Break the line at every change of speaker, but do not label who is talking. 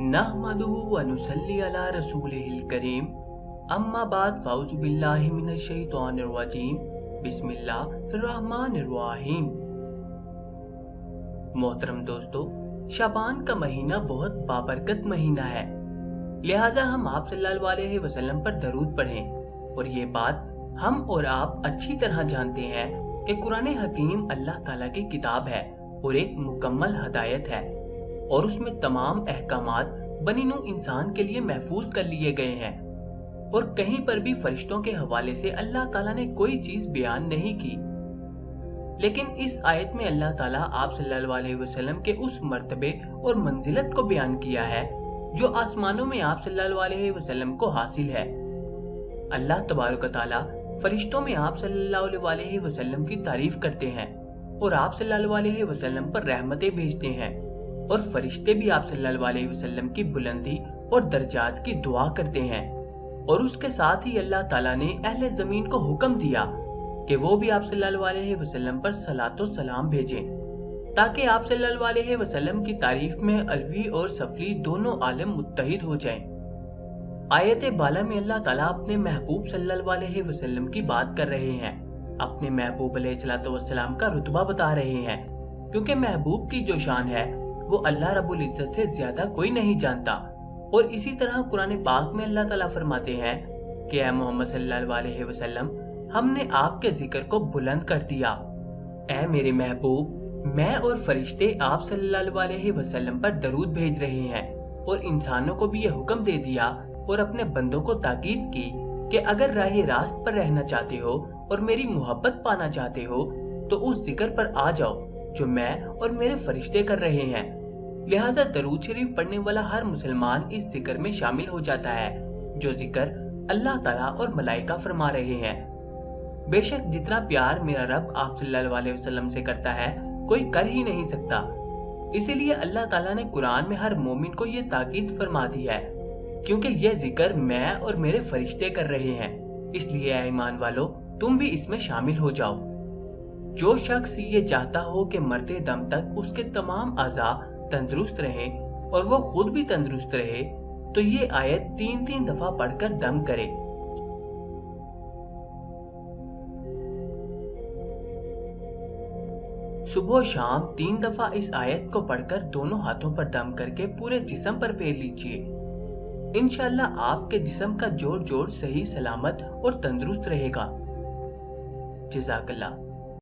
नहमदुहु व नुसल्ली अला रसूलिहिल करीम अम्मा बाद फ़ाउज़ु बिल्लाहि मिनश शैतानिर रजीम बिस्मिल्लाहिर रहमानिर रहीम। मोहतरम दोस्तों, शाबान का महीना बहुत बाबरकत महीना है, लिहाजा हम आप सल्लल्लाहु अलैहि वसल्लम पर दरूद पढ़ें। और ये बात हम और आप अच्छी तरह जानते हैं कि कुरान हकीम अल्लाह ताला की किताब है और एक मुकम्मल हदायत है, और उसमें तमाम अहकामात बनी नूह इंसान के लिए महफूज कर लिए गए हैं, और कहीं पर भी फरिश्तों के हवाले से अल्लाह ताला ने कोई चीज बयान नहीं की। लेकिन इस आयत में अल्लाह ताला आप सल्लल्लाहु अलैहि वसल्लम के उस मर्तबे और मंजिलत को बयान किया है जो आसमानों में आप सल्लल्लाहु अलैहि वसल्लम को हासिल है। अल्लाह तबारक ताला फरिश्तों में आप सल्लल्लाहु अलैहि वसल्लम की तारीफ करते हैं और आप सल्लल्लाहु अलैहि वसल्लम पर रहमतें भेजते हैं, और फरिश्ते भी आप सल्लल्लाहु अलैहि वसल्लम की बुलंदी और दर्जात की दुआ करते हैं। और उसके साथ ही अल्लाह ताला ने अहले जमीन को हुक्म दिया कि वो भी आप सल्लल्लाहु अलैहि वसल्लम पर सलातो सलाम भेजें, ताकि आप सल्लल्लाहु अलैहि वसल्लम की तारीफ में अलवी और सफली दोनों आलम मुत्तहिद हो जाएं। आयत बाला में अल्लाह ताला अपने महबूब सल्लल्लाहु अलैहि वसल्लम की बात कर रहे हैं, अपने महबूब अलैहिस्सलातु वस्सलाम का रुतबा बता रहे हैं, क्योंकि महबूब की जो शान है वो अल्लाह रब्बुल इज्जत से ज्यादा कोई नहीं जानता। और इसी तरह कुरान पाक में अल्लाह ताला फरमाते हैं कि ऐ मोहम्मद सल्लल्लाहु अलैहि वसल्लम, हमने आपके जिक्र को बुलंद कर दिया। ऐ मेरे महबूब, मैं और फरिश्ते आप सल्लल्लाहु अलैहि वसल्लम पर दरूद भेज रहे हैं, और इंसानों को भी ये हुक्म दे दिया और अपने बंदों को ताकीद की कि अगर राह रास्त पर रहना चाहते हो और मेरी मोहब्बत पाना चाहते हो तो उस जिक्र पर आ जाओ जो मैं और मेरे फरिश्ते कर रहे हैं। लिहाजा दरूद शरीफ पढ़ने वाला हर मुसलमान इस जिक्र में शामिल हो जाता है जो जिक्र अल्लाह ताला और मलाइका फरमा रहे हैं। बेशक जितना प्यार मेरा रब आप सल्लल्लाहु अलैहि वसल्लम से करता है कोई कर ही नहीं सकता। इसीलिए अल्लाह ताला ने कुरान में हर मोमिन को ये ताकीद फरमा दी है, क्योंकि यह जिक्र मैं और मेरे फरिश्ते कर रहे हैं। इसलिए ऐ ईमान वालों, तुम भी इसमें शामिल हो जाओ। जो शख्स ये चाहता हो कि मरते दम तक उसके तमाम आज़ा तंदुरुस्त रहे और वो खुद भी तंदुरुस्त रहे, तो ये आयत 3-3 दफा पढ़कर दम करे। सुबह शाम 3 दफा इस आयत को पढ़कर दोनों हाथों पर दम करके पूरे जिस्म पर फेर लीजिए। इंशाअल्लाह आपके जिस्म का जोड़ जोड़ सही सलामत और तंदुरुस्त रहेगा। जज़ाकल्लाह।